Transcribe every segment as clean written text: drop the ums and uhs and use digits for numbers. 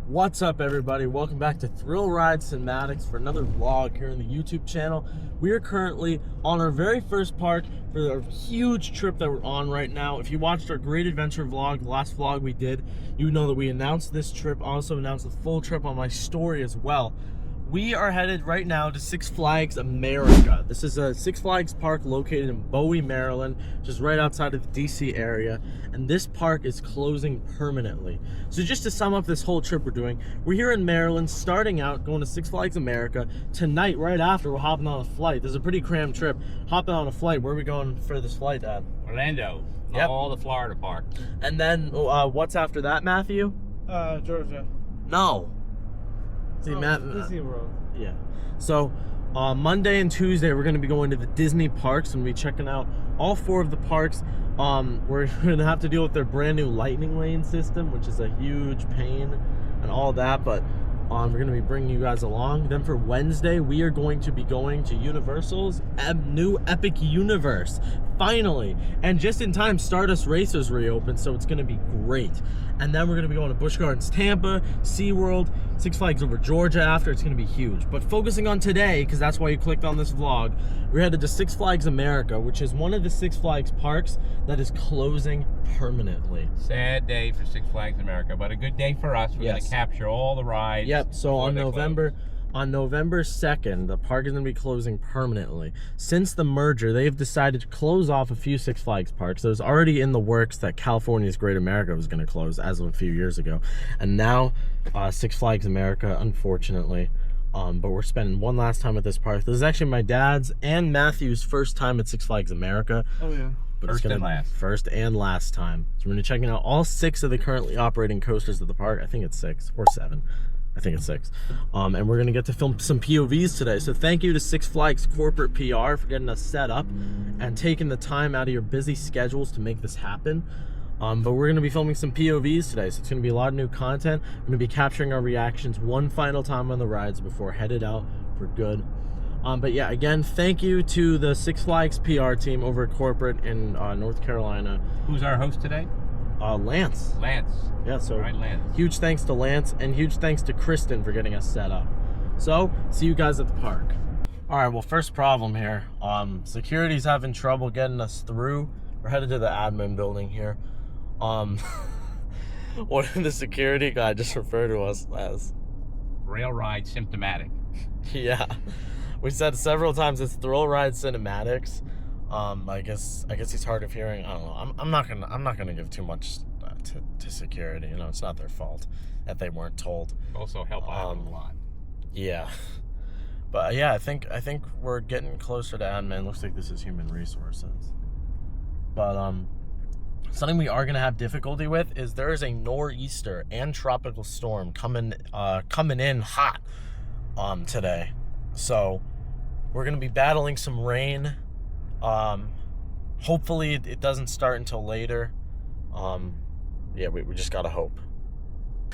What's up, everybody? Welcome back to Thrill Ride Cinematics for another vlog here on the YouTube channel. We are currently on our very first park for the huge trip that we're on right now. If you watched our Great Adventure vlog, the last vlog we did, you know that we announced this trip, also announced the full trip on my story as well. We are headed right now to Six Flags America. This is a Six Flags park located in Bowie, Maryland, just right outside of the DC area. And this park is closing permanently. So just to sum up this whole trip we're doing, we're here in Maryland, starting out, going to Six Flags America. Tonight, right after, we're hopping on a flight. This is a pretty crammed trip. Hopping on a flight. Where are we going for this flight, Dad? Orlando. Yep. All the Florida parks. And then, what's after that, Matthew? Georgia. No. See, Disney World. Yeah. So, Monday and Tuesday, we're going to be going to the Disney parks and be checking out all 4 of the parks. We're going to have to deal with their brand new lightning lane system, which is a huge pain and all that, but we're going to be bringing you guys along. Then for Wednesday, we are going to be going to Universal's new Epic Universe, finally. And just in time, Stardust Racers reopened, so it's going to be great. And then we're going to be going to Busch Gardens Tampa, SeaWorld, Six Flags over Georgia after. It's going to be huge. But focusing on today, because that's why you clicked on this vlog, we're headed to Six Flags America, which is one of the Six Flags parks that is closing permanently. Sad day for Six Flags America, but a good day for us. We're going to capture all the rides. Yep, so on November 2nd, the park is going to be closing permanently. Since the merger, they've decided to close off a few Six Flags parks. It was already in the works that California's Great America was going to close as of a few years ago. And now, Six Flags America, unfortunately. But we're spending one last time at this park. This is actually my dad's and Matthew's first time at Six Flags America. Oh, yeah. But First and last. First and last time. So we're going to be checking out all 6 of the currently operating coasters at the park. I think it's 6 or 7. I think it's 6. And we're going to get to film some POVs today. So thank you to Six Flags corporate PR for getting us set up and taking the time out of your busy schedules to make this happen. But we're going to be filming some POVs today, so it's going to be a lot of new content. We're going to be capturing our reactions one final time on the rides before headed out for good. But yeah, again, thank you to the Six Flags PR team over at corporate in North Carolina. Who's our host today? Lance. Lance. Yeah, so Right, Lance. Huge thanks to Lance and huge thanks to Kristen for getting us set up. So, see you guys at the park. All right, well, first problem here. Security's having trouble getting us through. We're headed to the admin building here. One of the security guy just referred to us as Rail ride symptomatic. Yeah, we said several times it's Thrill Ride Cinematics. I guess he's hard of hearing. I don't know. I'm not gonna give too much to security. You know, it's not their fault that they weren't told. Also help out a lot. Yeah, but yeah, I think we're getting closer to admin. Looks like this is human resources. But something we are gonna have difficulty with is there is a nor'easter and tropical storm coming in hot today. So we're gonna be battling some rain. Hopefully it doesn't start until later. Yeah, we just gotta hope.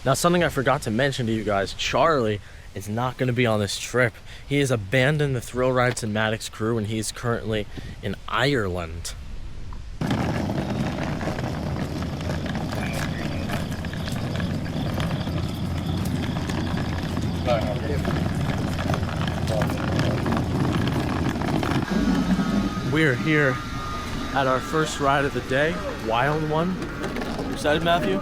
Now, something I forgot to mention to you guys, Charlie is not gonna be on this trip. He has abandoned the Thrill Ride Cinematics crew and he's currently in Ireland. We're here at our first ride of the day, Wild One. You excited, Matthew?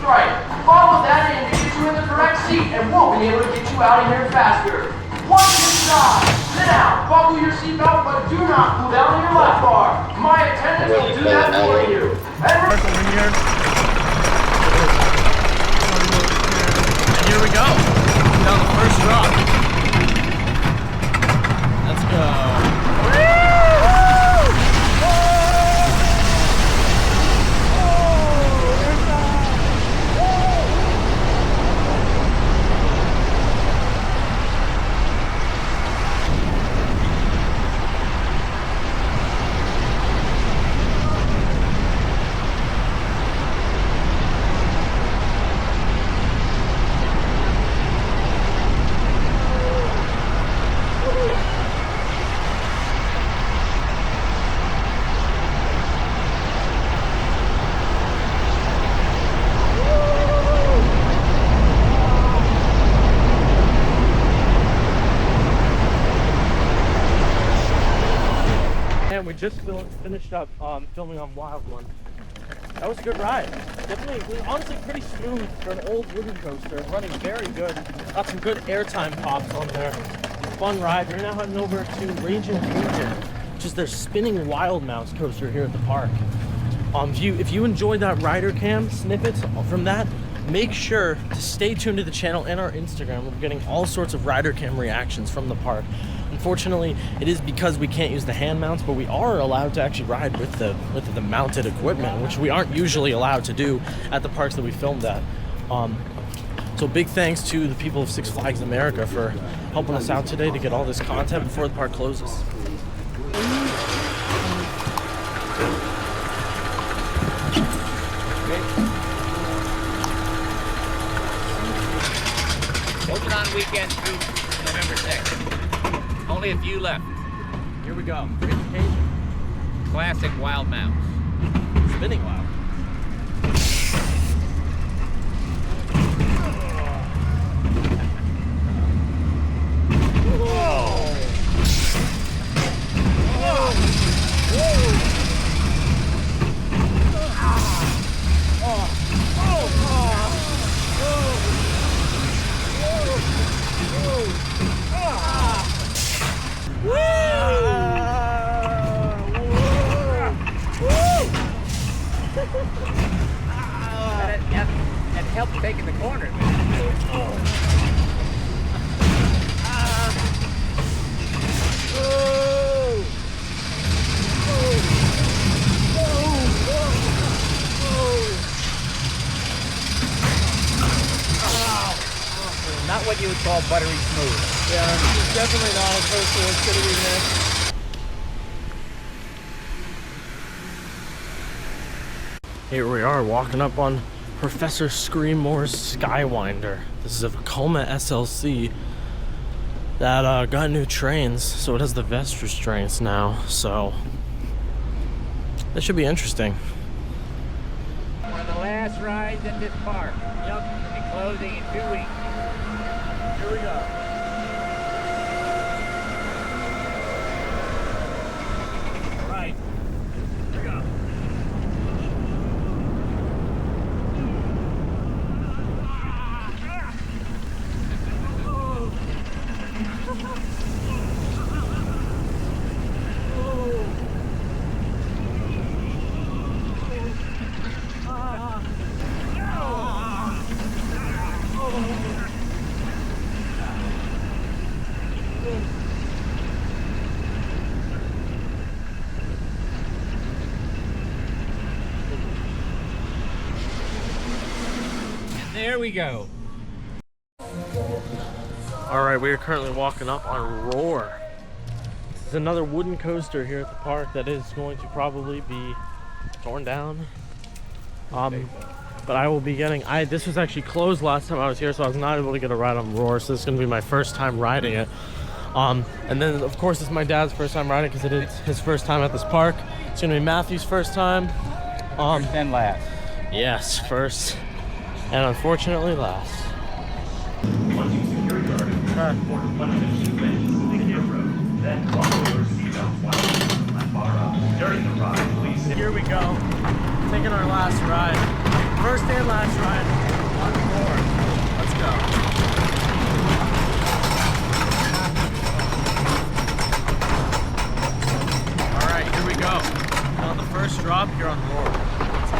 Right, follow that in to get you in the correct seat, and we'll be able to get you out of here faster. Once inside, sit down, buckle your seatbelt, but do not pull down on your left bar. My attendants will do that for you. And here we go. Down the first drop. Let's go. finished up filming on Wild One. That was a good ride. Definitely, honestly pretty smooth for an old wooden coaster. Running very good. Got some good airtime pops on there. Fun ride. We're now heading over to Ragin, Cajun, which is their spinning wild mouse coaster here at the park. If you enjoyed that rider cam snippets from that, make sure to stay tuned to the channel and our Instagram. We're getting all sorts of rider cam reactions from the park. Unfortunately, it is because we can't use the hand mounts, but we are allowed to actually ride with the mounted equipment, which we aren't usually allowed to do at the parks that we filmed at. So big thanks to the people of Six Flags America for helping us out today to get all this content before the park closes. Open on weekend through November 6th. Only a few left. Here we go. Cajun. Classic wild mouse. Spinning wild. That helped taking the corner. Not what you would call buttery smooth. Yeah, it's definitely not a coaster that's gonna be next. Here we are walking up on Professor Screamore's Skywinder. This is a Vekoma SLC that got new trains, so it has the vest restraints now, so that should be interesting. One of the last rides at this park. Yep. And closing in 2 weeks. Here we go. All right, here we go. There we go. All right, we are currently walking up on Roar. This is another wooden coaster here at the park that is going to probably be torn down. But I will be getting, this was actually closed last time I was here, so I was not able to get a ride on Roar, so this is gonna be my first time riding it. And then of course it's my dad's first time riding because it is his first time at this park. It's gonna be Matthew's first time. First and last. Yes, first and unfortunately last. Here we go, taking our last ride. First and last ride on board. Let's go. All right, here we go. On the first drop here on Roar. Let's go.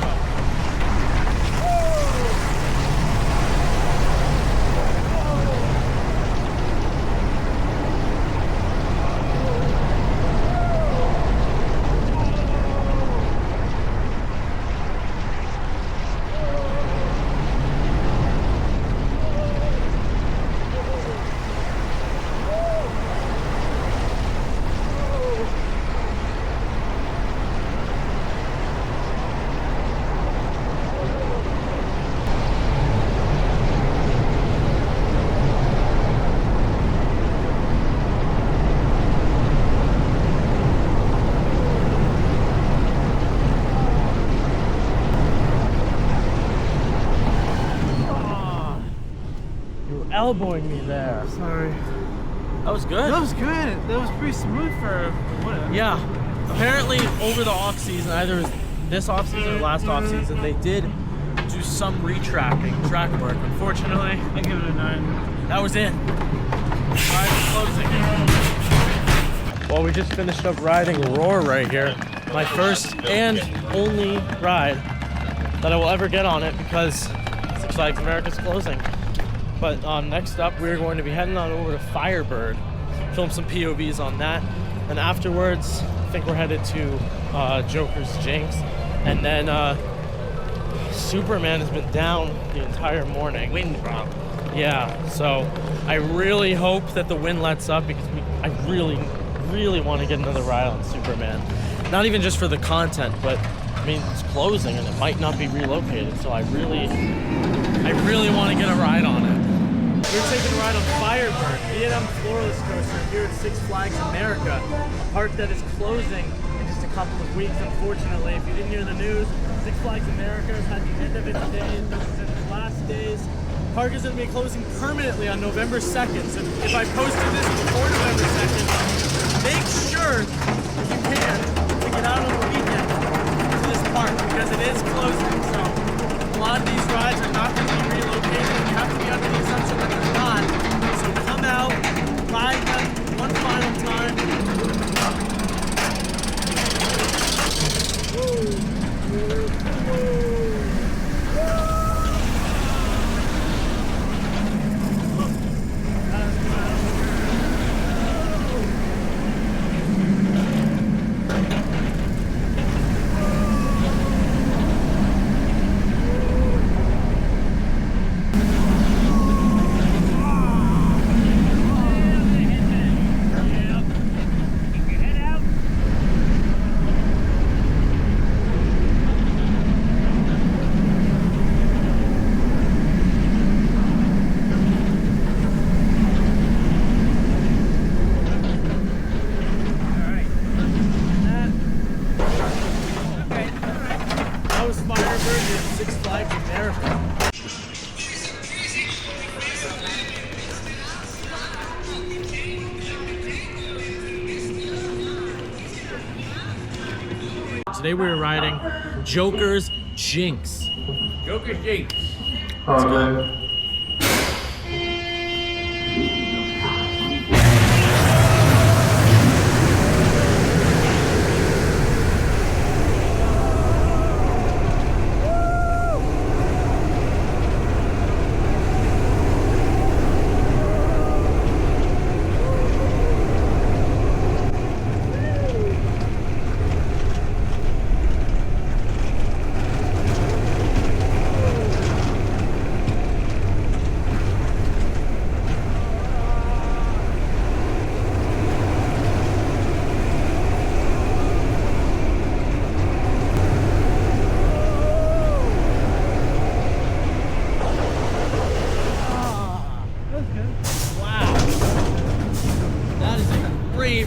Elbowing me there. Sorry. That was good. That was good. That was pretty smooth for what? Yeah. apparently over the off season, either this off season or last off season, they did do some retracking, track work. Unfortunately, I give it a 9. that was it. Ride closing. Well, we just finished up riding Roar right here. My first and only ride that I will ever get on it because Six Flags America's closing. But next up, we're going to be heading on over to Firebird, film some POVs on that. And afterwards, I think we're headed to Joker's Jinx. And then Superman has been down the entire morning. Wind problem. Yeah, so I really hope that the wind lets up because I really want to get another ride on Superman. Not even just for the content, but I mean, it's closing and it might not be relocated, so I really want to get a ride on it. We're taking a ride on Firebird, B&M Floorless Coaster here at Six Flags America, a park that is closing in just a couple of weeks, unfortunately. If you didn't hear the news, Six Flags America has had the end of its days. This is its last days. The park is going to be closing permanently on November 2nd, so if I posted this before November 2nd, make sure, if you can, to get out on the weekend to this park, because it is closing, so a lot of these rides are not going to be relocated. You have to be under the assumption that they're not. So come out, ride them one final time. Today we were riding Joker's Jinx. Joker's Jinx. Let's go.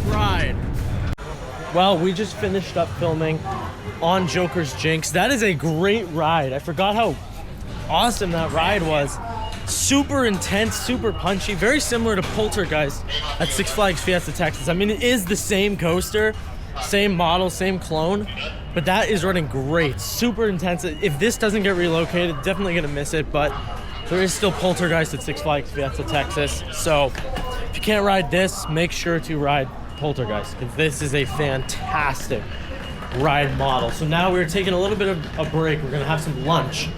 Ride. Well, we just finished up filming on Joker's Jinx. That is a great ride. I forgot how awesome that ride was. Super intense, super punchy, very similar to Poltergeist at Six Flags Fiesta, Texas. I mean, it is the same coaster, same model, same clone, but that is running great. Super intense. If this doesn't get relocated, definitely gonna miss it, but there is still Poltergeist at Six Flags Fiesta, Texas. So if you can't ride this, make sure to ride Poltergeist, because this is a fantastic ride model. So now we're taking a little bit of a break. We're gonna have some lunch.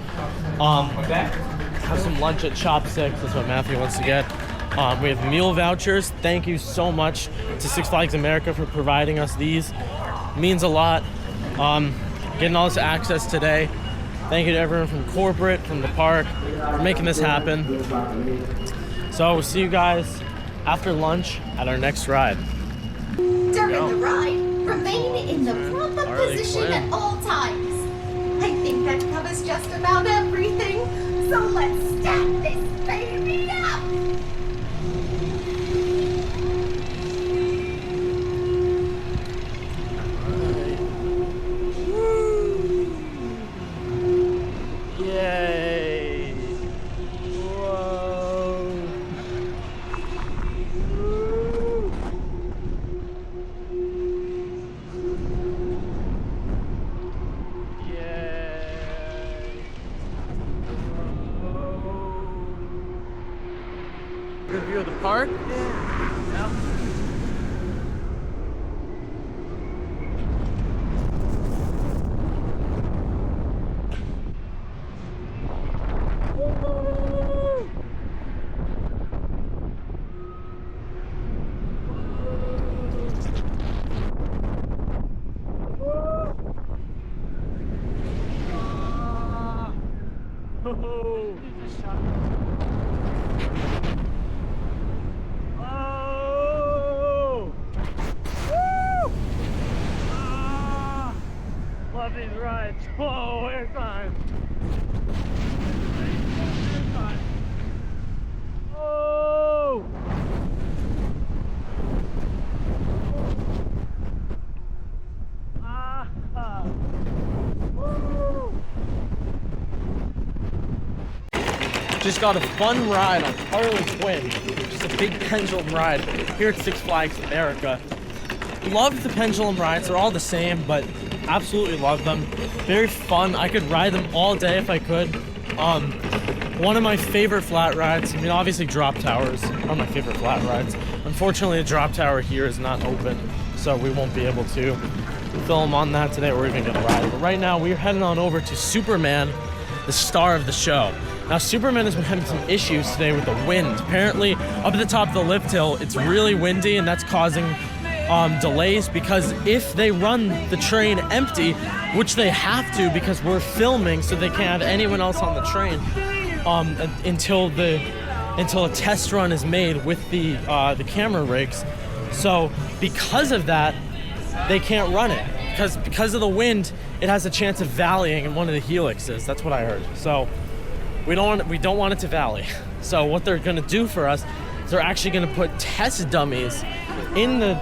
Have some lunch at Shop 6. That's what Matthew wants to get. We have meal vouchers. Thank you so much to Six Flags America for providing us these. Means a lot. Getting all this access today. Thank you to everyone from corporate, from the park, for making this happen. So we'll see you guys after lunch at our next ride. During the ride, remain in the proper Harley, position Quinn. at all times. I think that covers just about everything. So let's stack this baby up. Yay! Whoa! Good view of the park? Yeah. Love these rides. Whoa, airtime. Oh! Just got a fun ride on Harley Quinn, just a big pendulum ride here at Six Flags America. Love the pendulum rides, they're all the same, but absolutely love them. Very fun, I could ride them all day if I could. One of my favorite flat rides, I mean obviously drop towers are my favorite flat rides. Unfortunately the drop tower here is not open, so we won't be able to film on that today or even get a ride. But right now we're heading on over to Superman, the star of the show. Now Superman has been having some issues today with the wind. Apparently up at the top of the lift hill it's really windy and that's causing delays, because if they run the train empty, which they have to because we're filming so they can't have anyone else on the train until a test run is made with the camera rigs. So because of that they can't run it because of the wind. It has a chance of valleying in one of the helixes. That's what I heard. So we don't want it to valley. So what they're gonna do for us is they're actually gonna put test dummies in the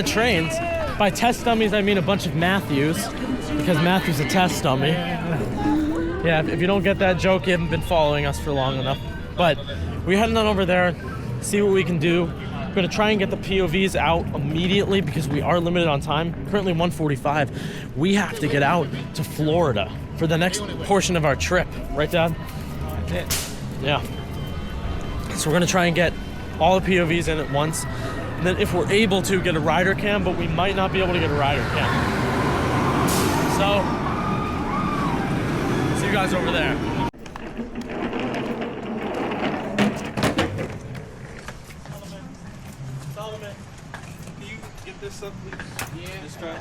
trains. By test dummies I mean a bunch of Matthews, because Matthew's a test dummy. Yeah, if you don't get that joke, you haven't been following us for long enough. But we're heading on over there, see what we can do. We're gonna try and get the POVs out immediately because we are limited on time. Currently 1:45. We have to get out to Florida for the next portion of our trip. Right, Dad? That's it. Yeah. So we're gonna try and get all the POVs in at once. And then if we're able to, get a rider cam, but we might not be able to get a rider cam. So, see you guys over there. Solomon, can you get this up, please? Yeah. This guy.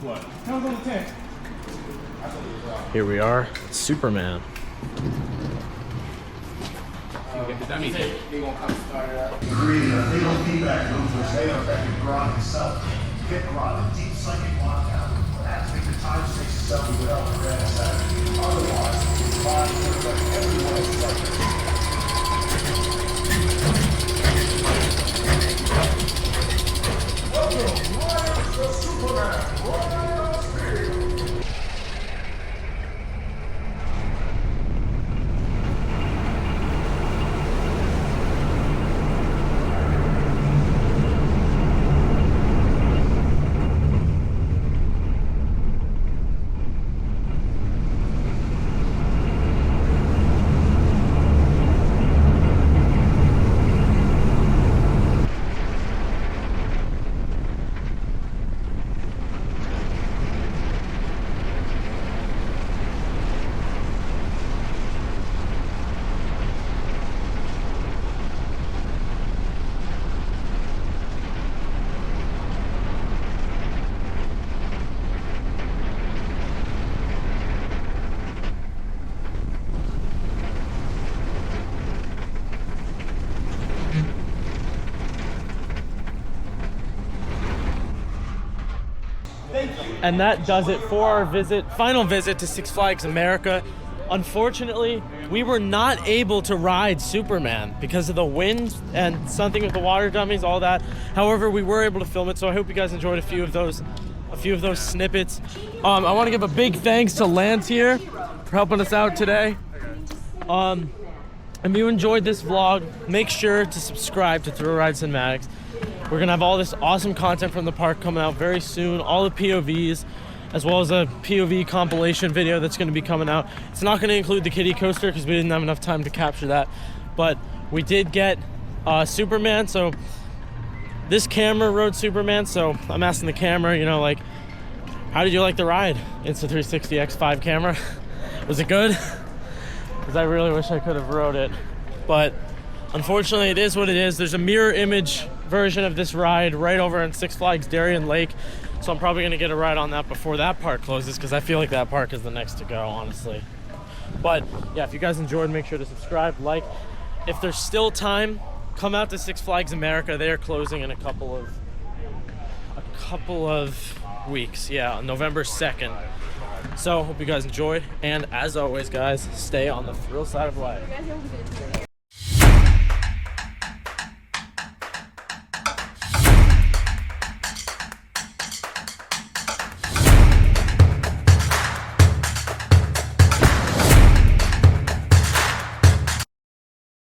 What? Here we are, Superman. Feedback loop was made affecting Grodd itself. Get Grodd a deep psychic lockdown. Activate the time stakes itself without the red side. Otherwise, its body will affect everyone else psychic. Welcome, Riders of Superman. Royal Speed. And that does it for our final visit to Six Flags America. Unfortunately, we were not able to ride Superman because of the wind and something with the water dummies, all that. However, we were able to film it, so I hope you guys enjoyed a few of those snippets. I want to give a big thanks to Lance here for helping us out today. If you enjoyed this vlog, make sure to subscribe to Thrill Ride Cinematics. We're gonna have all this awesome content from the park coming out very soon, all the POVs, as well as a POV compilation video that's going to be coming out. It's not going to include the kiddie coaster because we didn't have enough time to capture that, but we did get Superman. So this camera rode Superman, so I'm asking the camera, you know, like, how did you like the ride? Insta360 X5 camera. Was it good? Because I really wish I could have rode it, but unfortunately it is what it is. There's a mirror image version of this ride right over in Six Flags Darien Lake, so I'm probably gonna get a ride on that before that park closes, because I feel like that park is the next to go, honestly. But yeah, if you guys enjoyed, make sure to subscribe, like. If there's still time, come out to Six Flags America. They are closing in a couple of weeks. Yeah, on November 2nd. So hope you guys enjoyed, and as always guys, stay on the thrill side of life.